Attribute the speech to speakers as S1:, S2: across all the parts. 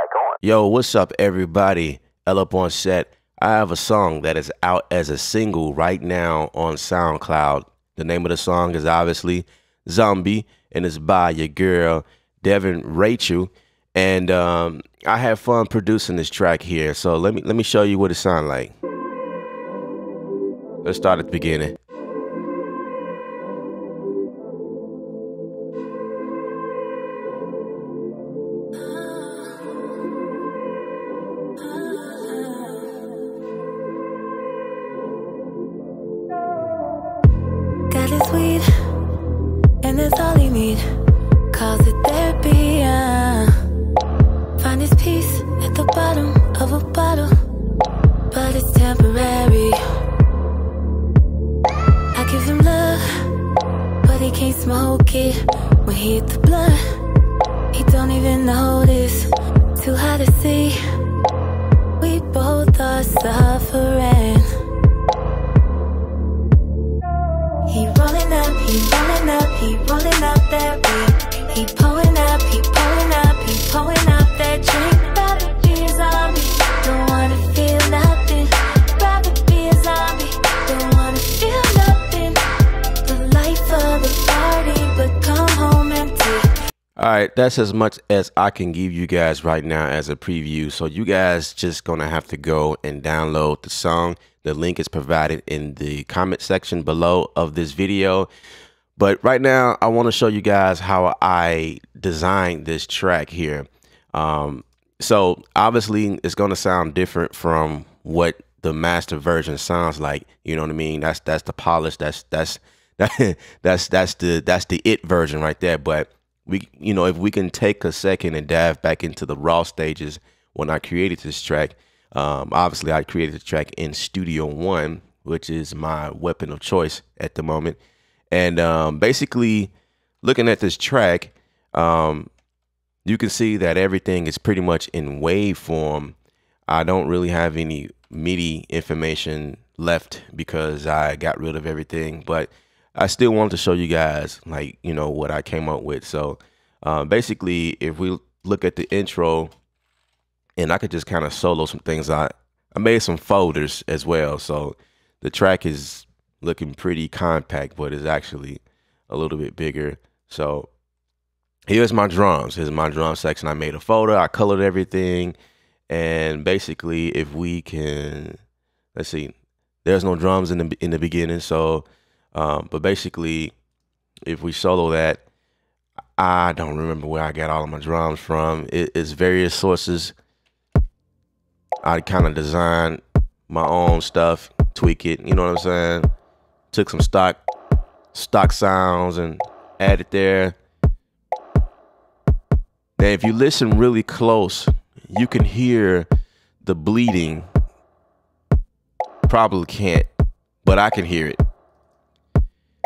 S1: mic on.
S2: Yo, what's up, everybody? L Up on Set. I have a song that is out as a single right now on SoundCloud. The name of the song is obviously Zombie, and it's by your girl, Devin Rachel. And I had fun producing this track here, so let me show you what it sounds like. Let's start at the beginning.
S3: Got his weed, and that's all he need. Calls it therapy, Find his peace at the bottom of a bottle, but it's temporary. I give him love, but he can't smoke it. When he hit the blunt, he don't even notice. Too hard to see, we both are suffering. He rolling up, he rolling up, he rolling up that weed. He pulling up, he pulling up, he pulling up that drink. Rather be a zombie, don't wanna feel nothing. Rather be a zombie, don't wanna feel nothing. The life of the party, but come home empty.
S2: All right, that's as much as I can give you guys right now as a preview. So you guys just gonna have to go and download the song. The link is provided in the comment section below of this video. But right now, I want to show you guys how I designed this track here. So obviously, it's going to sound different from what the master version sounds like. You know what I mean? That's the polish. That's the it version right there. But if we can take a second and dive back into the raw stages when I created this track. Obviously, I created the track in Studio One, which is my weapon of choice at the moment. And basically, looking at this track, you can see that everything is pretty much in waveform. I don't really have any MIDI information left because I got rid of everything. But I still want to show you guys, what I came up with. So basically, if we look at the intro, and I could just kind of solo some things. I made some folders as well. So the track is looking pretty compact, but it's actually a little bit bigger. So here's my drums. Here's my drum section. I made a folder. I colored everything. And basically, if we can, let's see, there's no drums in the beginning. So, but basically, if we solo that, I don't remember where I got all of my drums from. It's various sources. I kind of designed my own stuff, tweak it, you know what I'm saying? Took some stock sounds and added there. Now, if you listen really close, you can hear the bleeding. Probably can't, but I can hear it.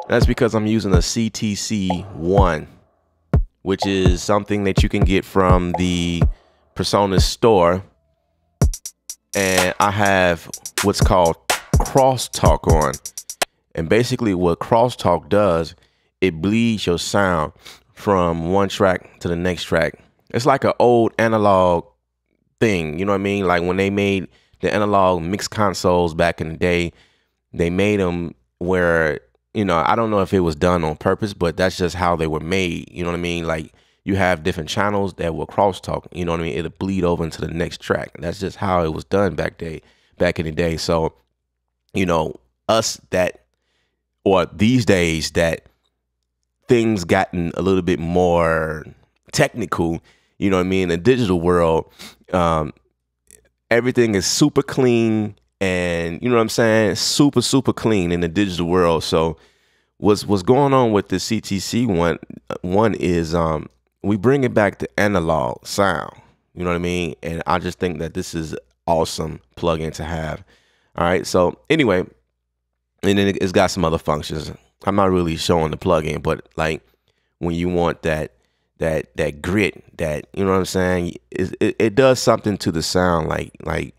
S2: That's because I'm using a CTC1, which is something that you can get from the PreSonus store. And I have what's called crosstalk on. And basically what crosstalk does, it bleeds your sound from one track to the next track. It's like an old analog thing, you know what I mean? Like when they made the analog mix consoles back in the day, they made them where, I don't know if it was done on purpose, but that's just how they were made, you know what I mean? Like you have different channels that will crosstalk, you know what I mean? It'll bleed over into the next track. That's just how it was done back in the day. So, these days that things gotten a little bit more technical, you know what I mean? In the digital world, everything is super clean and, you know what I'm saying? Super, super clean in the digital world. So what's going on with the CTC one is, we bring it back to analog sound, you know what I mean? And I just think that this is awesome plugin to have. All right. So anyway, and then it's got some other functions. I'm not really showing the plugin, but like when you want that grit, that, you know what I'm saying? It does something to the sound, like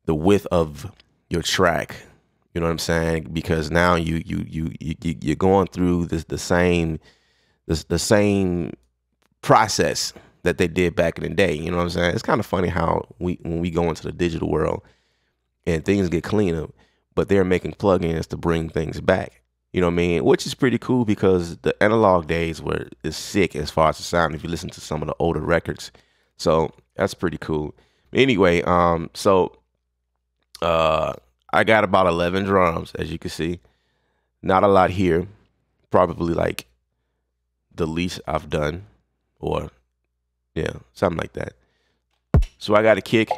S2: the width of your track, you know what I'm saying? Because now you're going through the same process that they did back in the day. You know what I'm saying? It's kind of funny how when we go into the digital world and things get cleaner, but they're making plugins to bring things back. You know what I mean? Which is pretty cool because the analog days were is sick as far as the sound if you listen to some of the older records. So that's pretty cool. Anyway, I got about 11 drums, as you can see. Not a lot here. Probably like the least I've done, or yeah, something like that. So I got a kick.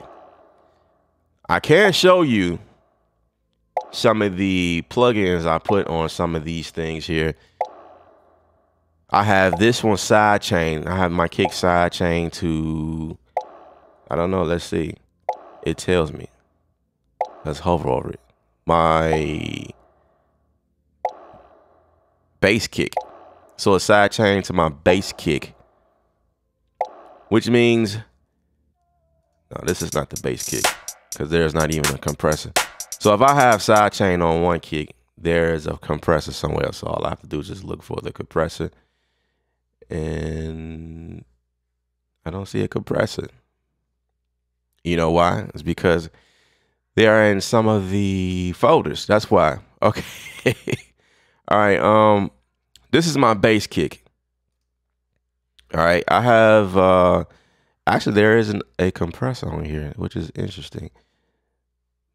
S2: I can show you some of the plugins I put on some of these things here. I have this one sidechain. I have my kick sidechain to, I don't know, let's see. It tells me. Let's hover over it. My bass kick. So a sidechain to my bass kick. Which means, no, this is not the bass kick because there's not even a compressor. So if I have sidechain on one kick, there's a compressor somewhere else. So all I have to do is just look for the compressor. And I don't see a compressor. You know why? It's because they are in some of the folders. That's why. Okay. All right. This is my bass kick. All right. I have actually there isn't a compressor on here, which is interesting.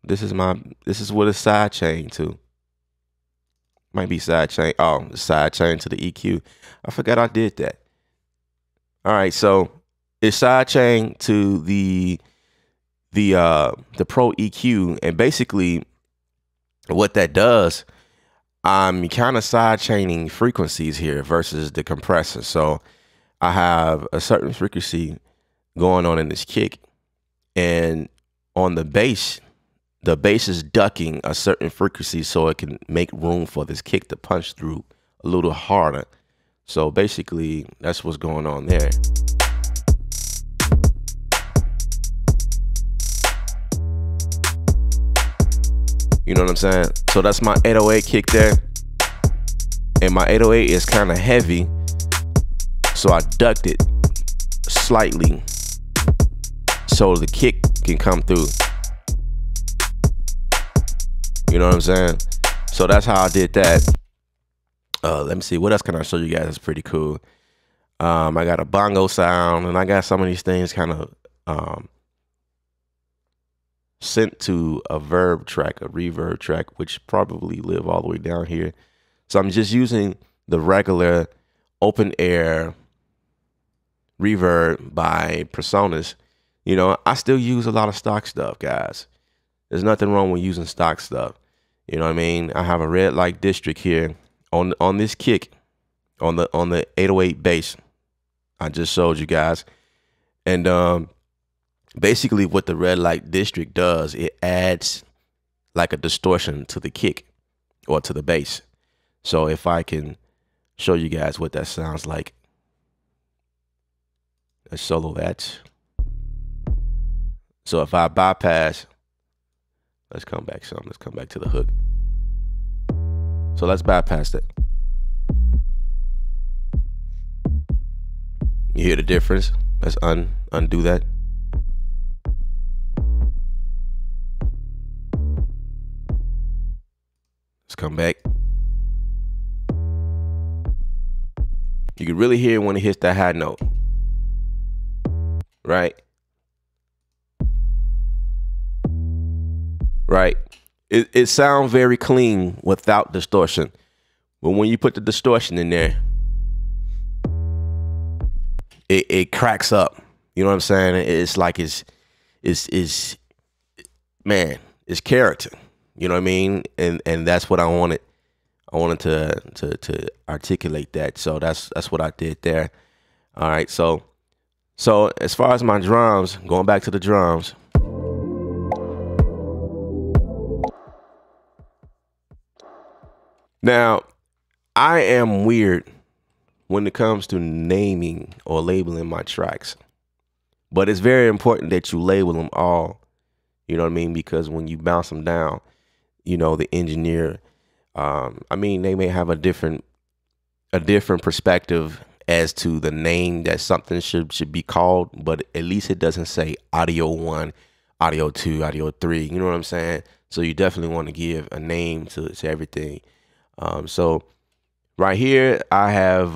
S2: This is with a side chain too. Might be side chain. Oh, the side chain to the EQ. I forgot I did that. All right, so it's side chain to the Pro EQ, and basically what that does, I'm kind of side chaining frequencies here versus the compressor. So I have a certain frequency going on in this kick, and on the bass is ducking a certain frequency so it can make room for this kick to punch through a little harder. So basically, that's what's going on there. You know what I'm saying? So that's my 808 kick there. And my 808 is kind of heavy, so I ducked it slightly so the kick can come through. You know what I'm saying? So that's how I did that. Let me see. What else can I show you guys? It's pretty cool. I got a bongo sound, and I got some of these things kind of sent to a reverb track, which probably live all the way down here. So I'm just using the regular open air reverb by Presonus. You know, I still use a lot of stock stuff, guys. There's nothing wrong with using stock stuff. You know what I mean? I have a red light district here on this kick, on the 808 bass. I just showed you guys. And basically what the red light district does, it adds like a distortion to the kick or to the bass. So if I can show you guys what that sounds like. Let's solo that. So if I bypass, let's come back some. Let's come back to the hook. So let's bypass it. You hear the difference? Let's undo that. Let's come back. You can really hear when it hits that high note. Right? Right? It sounds very clean without distortion. But when you put the distortion in there, it cracks up. You know what I'm saying? It's like it's man, it's character. You know what I mean? And that's what I wanted. I wanted to articulate that. So that's what I did there. All right. So as far as my drums, going back to the drums. Now, I am weird when it comes to naming or labeling my tracks. But it's very important that you label them all. You know what I mean? Because when you bounce them down, you know, the engineer, I mean, they may have a different perspective as to the name that something should be called, but at least it doesn't say audio 1, audio 2, audio 3. You know what I'm saying? So you definitely want to give a name to everything. So right here, I have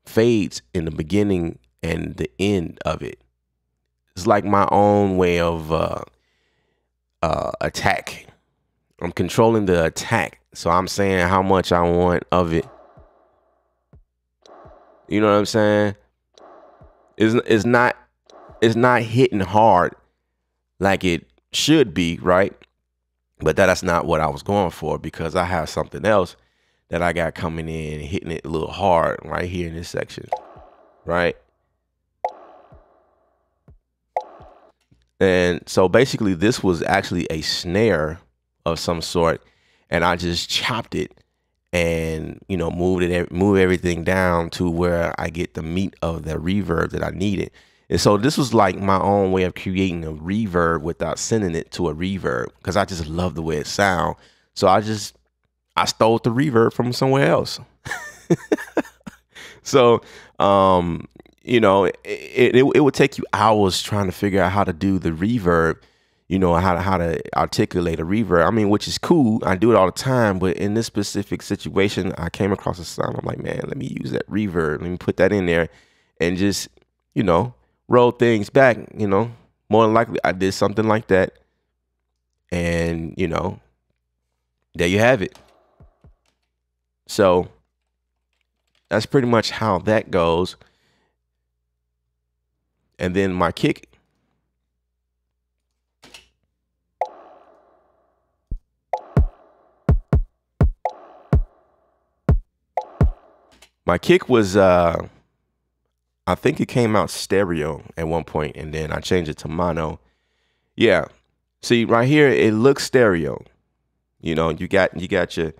S2: fades in the beginning and the end of it. It's like my own way of attack. I'm controlling the attack. So I'm saying how much I want of it. You know what I'm saying? It's not hitting hard like it should be, right? But that's not what I was going for, because I have something else that I got coming in, hitting it a little hard right here in this section, right? And so basically this was actually a snare of some sort, and I just chopped it and, you know, move everything down to where I get the meat of the reverb that I needed. And so this was like my own way of creating a reverb without sending it to a reverb, because I just love the way it sounds. So I stole the reverb from somewhere else. So, you know, it would take you hours trying to figure out how to do the reverb, you know, how to articulate a reverb. I mean, which is cool. I do it all the time. But in this specific situation, I came across a sound. I'm like, man, let me use that reverb. Let me put that in there and just, you know, roll things back. You know, more than likely I did something like that. And, you know, there you have it. So that's pretty much how that goes. And then my kick. My kick was, I think it came out stereo at one point, and then I changed it to mono. Yeah. See, right here, it looks stereo. You know, you got your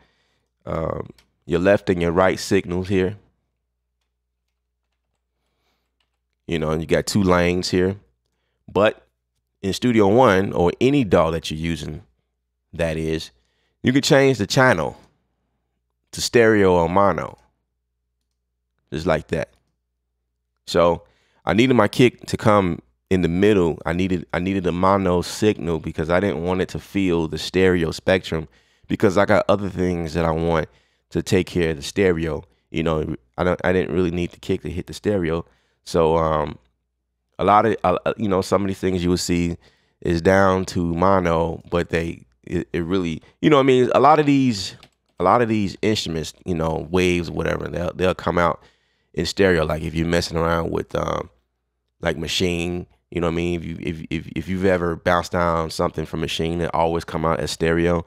S2: left and your right signals here. You know, and you got 2 lanes here. But in Studio One, or any DAW that you're using, that is, you can change the channel to stereo or mono. Just like that. So I needed my kick to come in the middle. I needed a mono signal because I didn't want it to feel the stereo spectrum, because I got other things that I want to take care of the stereo. You know, I didn't really need the kick to hit the stereo. So a lot of you know, some of these things you will see is down to mono, but it really, you know what I mean, a lot of these instruments, you know, waves, whatever, they'll come out in stereo. Like if you're messing around with like Machine, you know what I mean, if you've ever bounced down something from Machine, it always come out as stereo.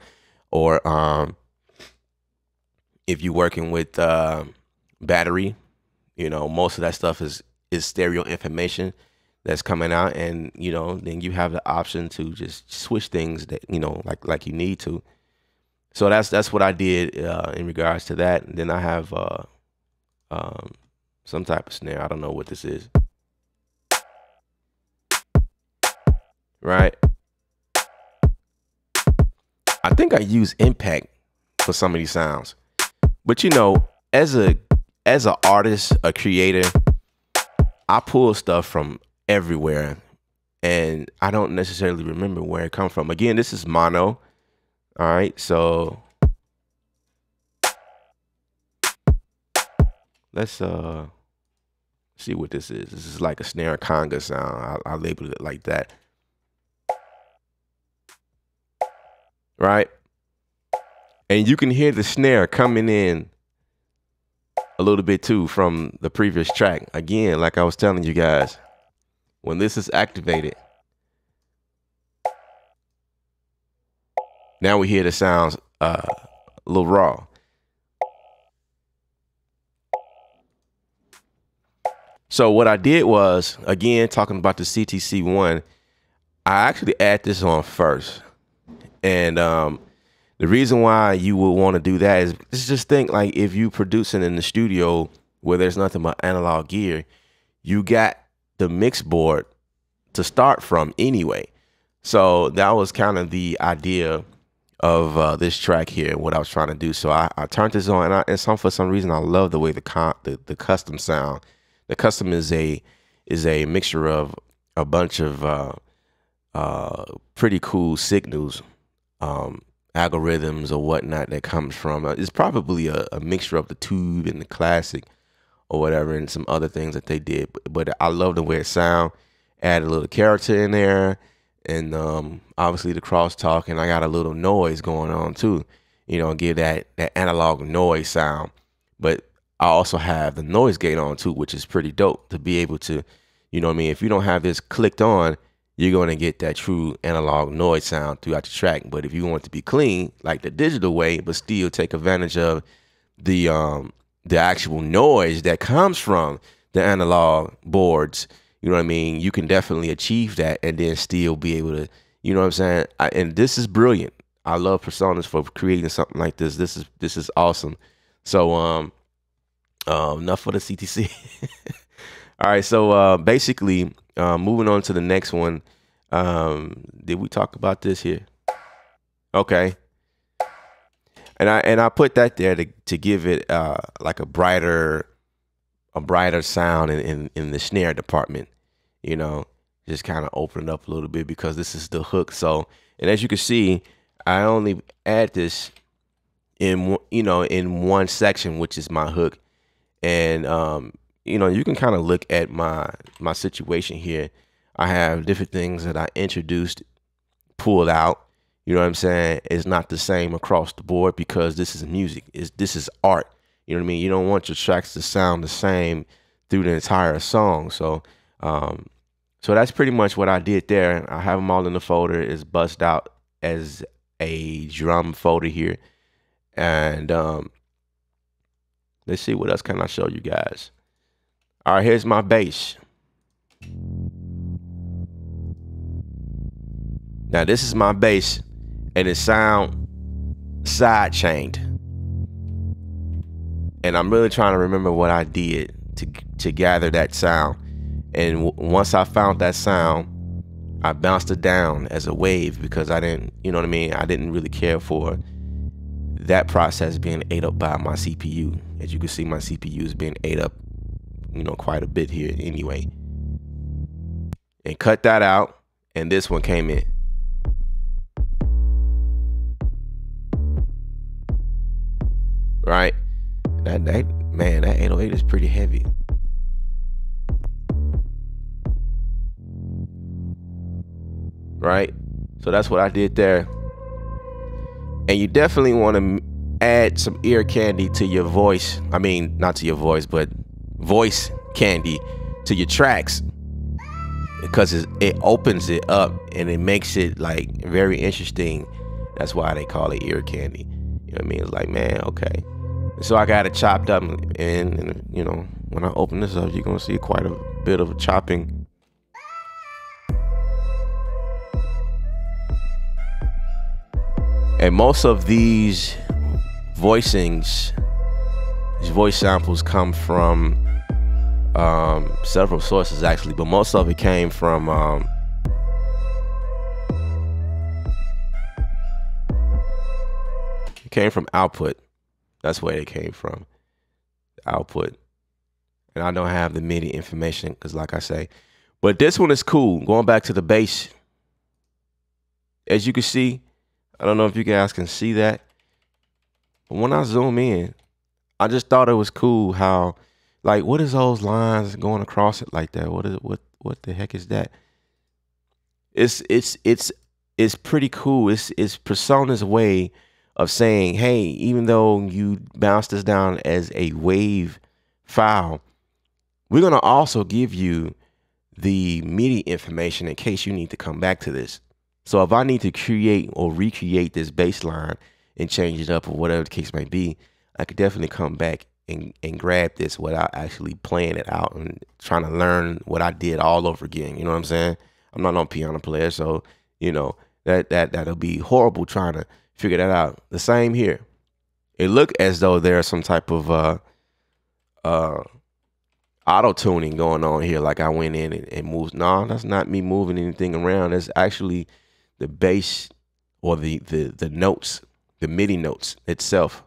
S2: Or if you're working with Battery, you know, most of that stuff is stereo information that's coming out, and you know, then you have the option to just switch things that, you know, like you need to. So that's what I did in regards to that. And then I have some type of snare. I don't know what this is. Right. I think I use Impact for some of these sounds. But you know, as an artist, a creator, I pull stuff from everywhere, and I don't necessarily remember where it comes from. Again, this is mono. All right, so let's see what this is. This is like a snare conga sound. I labeled it like that. Right? And you can hear the snare coming in a little bit too from the previous track. Again, like I was telling you guys, when this is activated, now we hear the sounds a little raw. So what I did was, again, talking about the CTC1, I actually add this on first. And the reason why you would want to do that is just think, like, if you producing in the studio where there's nothing but analog gear, you got the mix board to start from anyway. So that was kind of the idea this track here, what I was trying to do. So I turned this on, and for some reason I love the way the custom sound. The custom is a mixture of a bunch of pretty cool signals, algorithms or whatnot that comes from. It's probably a mixture of the Tube and the Classic or whatever, and some other things that they did. But I love the way it sound. Add a little character in there, and obviously the crosstalk, and I got a little noise going on too. You know, give that analog noise sound. But I also have the noise gate on too, which is pretty dope to be able to, you know what I mean? If you don't have this clicked on, you're going to get that true analog noise sound throughout the track. But if you want it to be clean, like the digital way, but still take advantage of the actual noise that comes from the analog boards, you know what I mean? You can definitely achieve that and then still be able to, you know what I'm saying? And this is brilliant. I love PreSonus for creating something like this. This is awesome. So enough for the CTC. All right, so basically, moving on to the next one. Did we talk about this here? Okay. And I put that there to give it like a brighter sound in the snare department. You know, just kind of open it up a little bit because this is the hook. So, and as you can see, I only add this in one section, which is my hook. And you know, you can kind of look at my situation here. I have different things that I introduced, pulled out. You know what I'm saying? It's not the same across the board because this is music. This is art. You know what I mean? You don't want your tracks to sound the same through the entire song. So so that's pretty much what I did there. I have them all in the folder. It's bust out as a drum folder here. And let's see what else can I show you guys. All right, here's my bass. Now this is my bass, and it sound side chained. And I'm really trying to remember what I did to gather that sound. And once I found that sound, I bounced it down as a wave because I didn't, you know what I mean? I didn't really care for that process being ate up by my CPU. As you can see, my CPU is being ate up, you know, quite a bit here anyway. And cut that out, and this one came in. Right? That 808 is pretty heavy. Right? So that's what I did there. And you definitely want to add some ear candy to your voice. I mean, not to your voice, but voice candy to your tracks, because it opens it up and it makes it like very interesting. That's why they call it ear candy. You know what I mean? It's like, man, okay. So I got it chopped up, and you know, when I open this up, you're gonna see quite a bit of a chopping. And most of these voicings, these voice samples come from several sources actually, but most of it came from Output. That's where it came from, Output. And I don't have the MIDI information because, like I say, but this one is cool. Going back to the bass, as you can see, I don't know if you guys can see that, but when I zoom in, I just thought it was cool how, like, what is those lines going across it like that? What the heck is that? It's pretty cool. It's PreSonus' way of saying, hey, even though you bounce this down as a wave file, we're gonna also give you the MIDI information in case you need to come back to this. So if I need to create or recreate this bass line and change it up or whatever the case may be, I could definitely come back and grab this without actually playing it out and trying to learn what I did all over again. You know what I'm saying? I'm not no piano player, so you know that'll be horrible trying to figure that out. The same here. It looked as though there's some type of auto tuning going on here, like I went in and moved. No, that's not me moving anything around. That's actually the bass or the notes, the MIDI notes itself.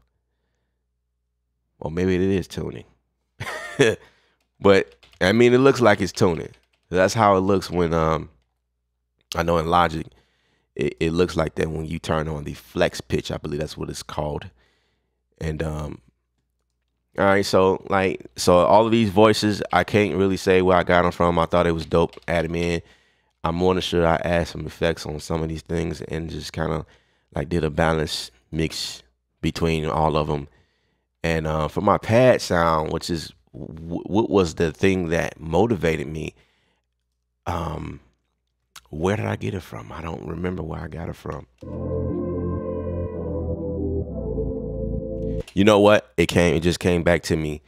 S2: Or maybe it is tuning. But I mean, it looks like it's tuning. That's how it looks when I know in Logic it looks like that when you turn on the flex pitch. I believe that's what it's called. And all right, so all of these voices, I can't really say where I got them from. I thought it was dope, add them in. I'm more than sure I add some effects on some of these things and just kind of like did a balance mix between all of them. And for my pad sound, which is what was the thing that motivated me, where did I get it from? I don't remember where I got it from. You know what? It just came back to me.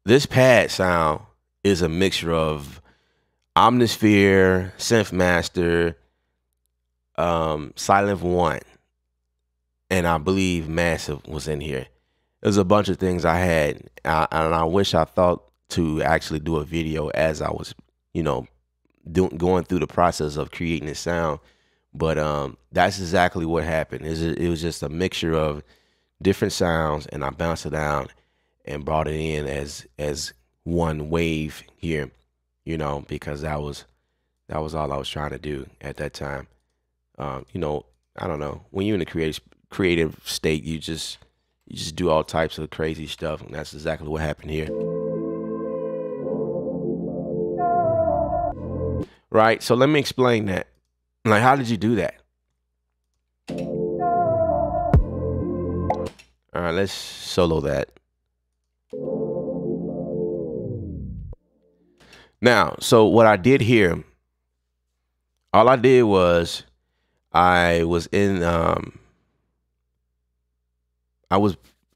S2: This pad sound is a mixture of Omnisphere, Synthmaster, Silent One, and I believe Massive was in here. There's a bunch of things I had, and I wish I thought to actually do a video as I was, you know, going through the process of creating this sound. But that's exactly what happened. It was just a mixture of different sounds, and I bounced it down and brought it in as one wave here, you know, because that was all I was trying to do at that time. You know, I don't know, when you're in a creative state, you just do all types of crazy stuff, and that's exactly what happened here. Right, so let me explain that. Like, how did you do that? All right, let's solo that. Now, so what I did here, all I did was I was in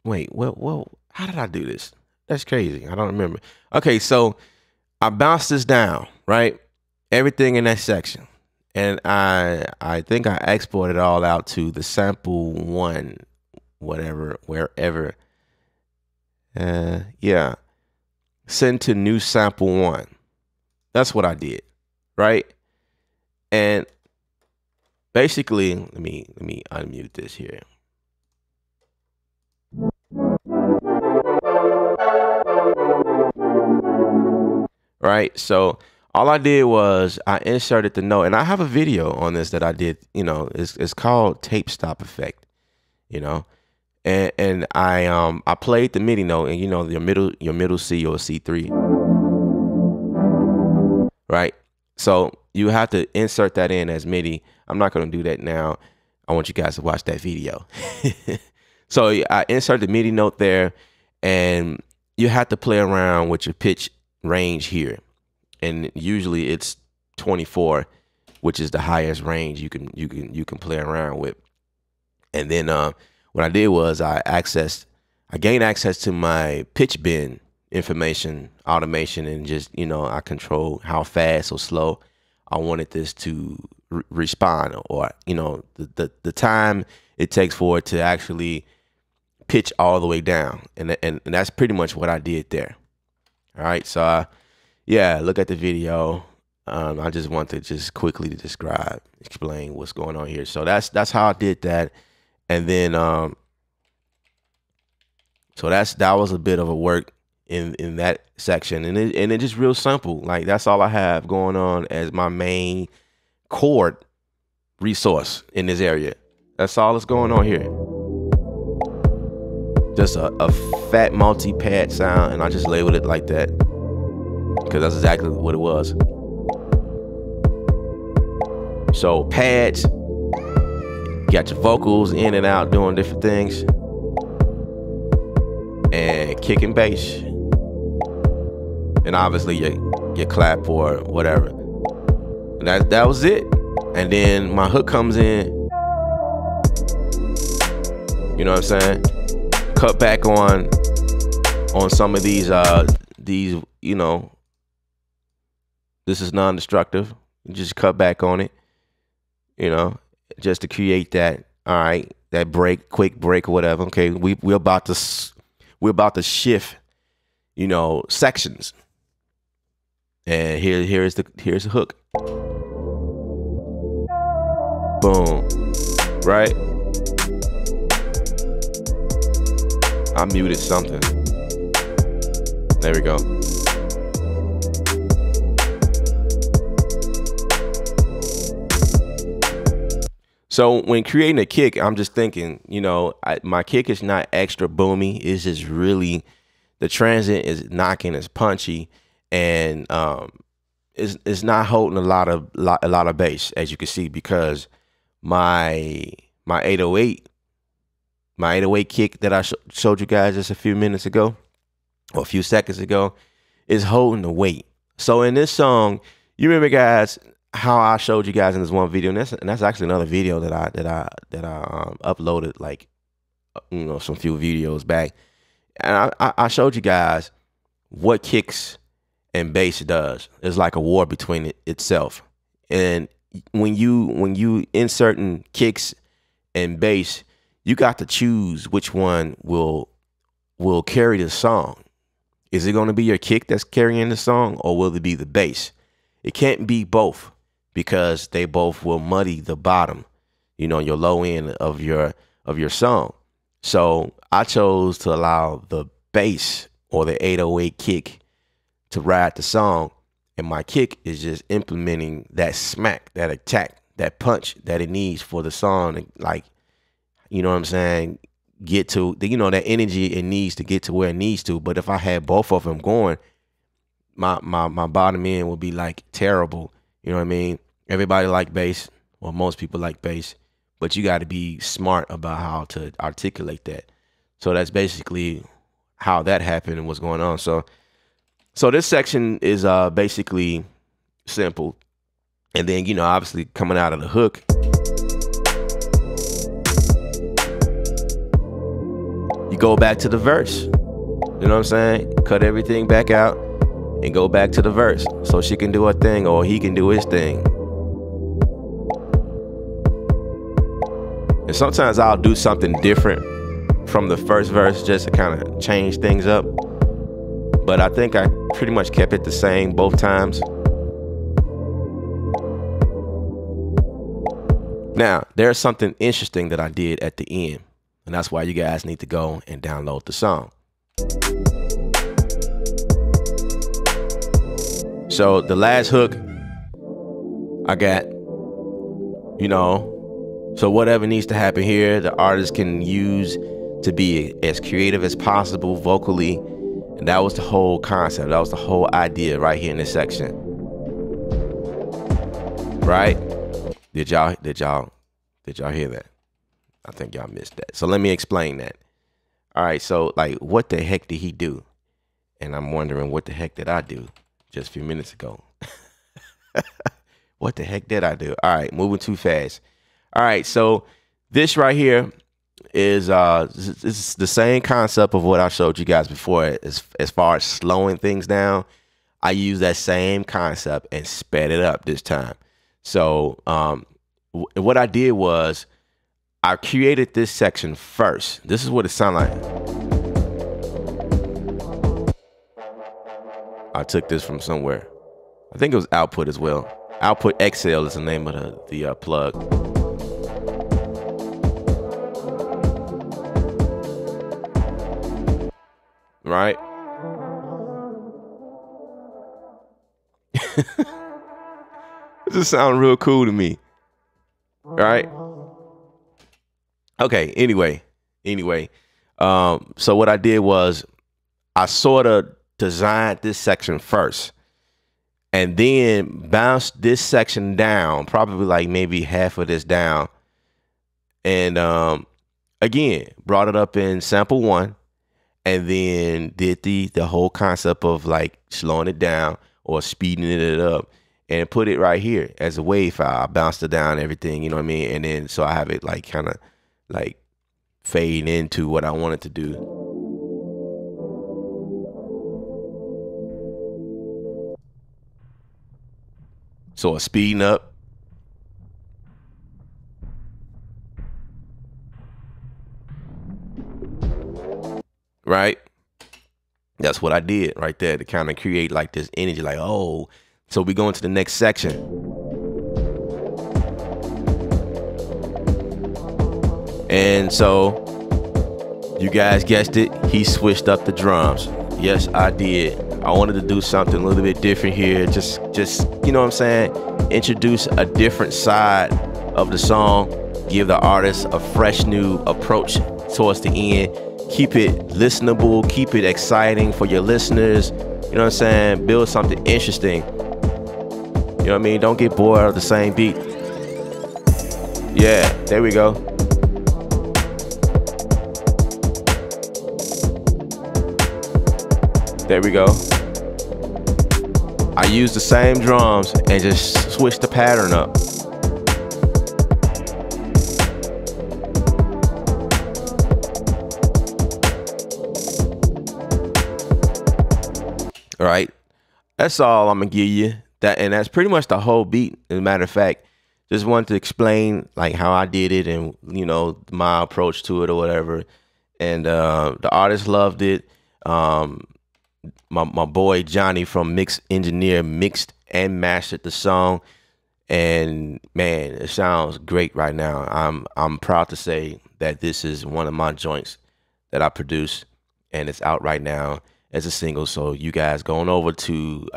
S2: well, how did I do this? That's crazy. I don't remember. Okay, so I bounced this down, right? Everything in that section. And I think I exported it all out to the sample one, whatever, wherever. Yeah. Send to new sample one. That's what I did, right? And basically, let me unmute this here. Right, so all I did was I inserted the note, and I have a video on this that I did. You know, it's called Tape Stop Effect. You know, and I played the MIDI note, and you know your middle C or C3. Right, so you have to insert that in as MIDI. I'm not going to do that now. I want you guys to watch that video. So I insert the MIDI note there, and you have to play around with your pitch range here. And usually it's 24, which is the highest range you can play around with. And then what I did was I gained access to my pitch bend information, automation, and just, you know, I control how fast or slow I wanted this to respond, or, you know, the time it takes for it to actually pitch all the way down. And that's pretty much what I did there. All right, so yeah, look at the video. I just want to just quickly explain what's going on here. So that's how I did that. And then so that was a bit of a work in that section, and it's just real simple. Like, that's all I have going on as my main chord resource in this area. That's all that's going on here. Just a fat multi-pad sound, and I just labeled it like that because that's exactly what it was. So pads, got your vocals in and out doing different things, and kick and bass, and obviously your clap or whatever. And that was it. And then my hook comes in. You know what I'm saying? Cut back on some of these, you know, this is non-destructive. You just cut back on it, you know, just to create that, all right, that break, quick break or whatever. Okay, we're about to shift, you know, sections. And here's the hook. Boom. Right? I muted something. There we go. So when creating a kick, I'm just thinking, you know, my kick is not extra boomy. It's just really, the transient is knocking, it's punchy, and it's not holding a lot of bass, as you can see, because my 808 kick that I showed you guys just a few minutes ago, or a few seconds ago, is holding the weight. So in this song, you remember, guys, how I showed you guys in this one video, and that's actually another video that I uploaded, like, you know, some few videos back, and I showed you guys what kicks and bass does. It's like a war between itself, and when you inserting kicks and bass, you got to choose which one will carry the song. Is it going to be your kick that's carrying the song, or will it be the bass? It can't be both, because they both will muddy the bottom, you know, your low end of your song. So I chose to allow the bass, or the 808 kick, to ride the song, and my kick is just implementing that smack, that attack, that punch that it needs for the song to, like, you know what I'm saying, get to the, you know, that energy it needs to get to where it needs to. But if I had both of them going, my bottom end would be like terrible. You know what I mean? Everybody like bass. Well, most people like bass, but you got to be smart about how to articulate that. So that's basically how that happened and what's going on. So this section is basically simple. And then, you know, obviously coming out of the hook, you go back to the verse. You know what I'm saying? Cut everything back out and go back to the verse so she can do her thing, or he can do his thing. And sometimes I'll do something different from the first verse just to kind of change things up. But I think I pretty much kept it the same both times. Now, there's something interesting that I did at the end, and that's why you guys need to go and download the song. So the last hook, I got, you know, so whatever needs to happen here, the artist can use to be as creative as possible vocally. And that was the whole concept. That was the whole idea right here in this section. Right? Did y'all hear that? I think y'all missed that. So let me explain that. All right, so like, what the heck did he do? And I'm wondering, what the heck did I do just a few minutes ago? What the heck did I do? All right, moving too fast. All right, so this right here is it's the same concept of what I showed you guys before. As far as slowing things down, I use that same concept and sped it up this time. So what I did was I created this section first. This is what it sounded like. I took this from somewhere. I think it was Output as well. Output XL is the name of the plug. Right? This just sounds real cool to me. Right? Okay, anyway. So what I did was I sort of designed this section first and then bounced this section down, probably like maybe half of this down. And again, brought it up in sample 1 and then did the whole concept of like slowing it down or speeding it up and put it right here as a wave file. I bounced it down, everything, you know what I mean? And then so I have it like kind of like fade into what I wanted to do. So a speeding up. Right? That's what I did right there to kind of create like this energy, like, oh, so we go into the next section. And so you guys guessed it, he switched up the drums. Yes, I did. I wanted to do something a little bit different here. Just you know what I'm saying? Introduce a different side of the song. Give the artist a fresh new approach towards the end. Keep it listenable. Keep it exciting for your listeners. You know what I'm saying? Build something interesting. You know what I mean? Don't get bored of the same beat. Yeah, there we go. There we go. I used the same drums and just switched the pattern up. All right, that's all I'm gonna give you. And that's pretty much the whole beat. As a matter of fact, just wanted to explain like how I did it and you know my approach to it or whatever. And the artist loved it. My boy Johnny from Mix Engineer mixed and mastered the song, and man, it sounds great right now. I'm proud to say that this is one of my joints that I produce, and it's out right now as a single. So you guys going over to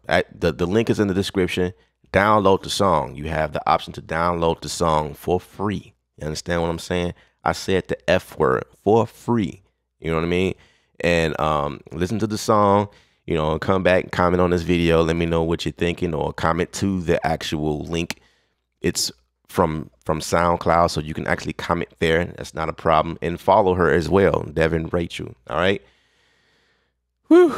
S2: the link is in the description. Download the song. You have the option to download the song for free. You understand what I'm saying? I said the F word, for free. You know what I mean? And listen to the song, you know, come back and comment on this video. Let me know what you're thinking, or comment to the actual link. It's from SoundCloud, so you can actually comment there. That's not a problem. And follow her as well, Devin Rachel. All right. Whew.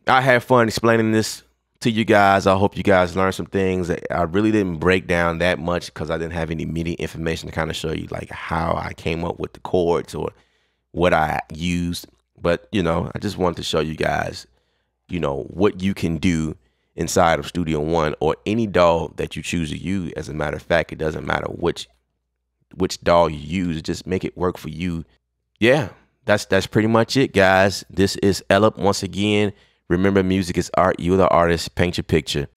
S2: I had fun explaining this to you guys. I hope you guys learned some things. I really didn't break down that much because I didn't have any immediate information to kind of show you like how I came up with the chords or what I used. But, you know, I just wanted to show you guys, you know, what you can do inside of Studio One or any DAW that you choose to use. As a matter of fact, it doesn't matter which DAW you use. Just make it work for you. Yeah, that's pretty much it, guys. This is Ellip once again. Remember, music is art. You're the artist. Paint your picture.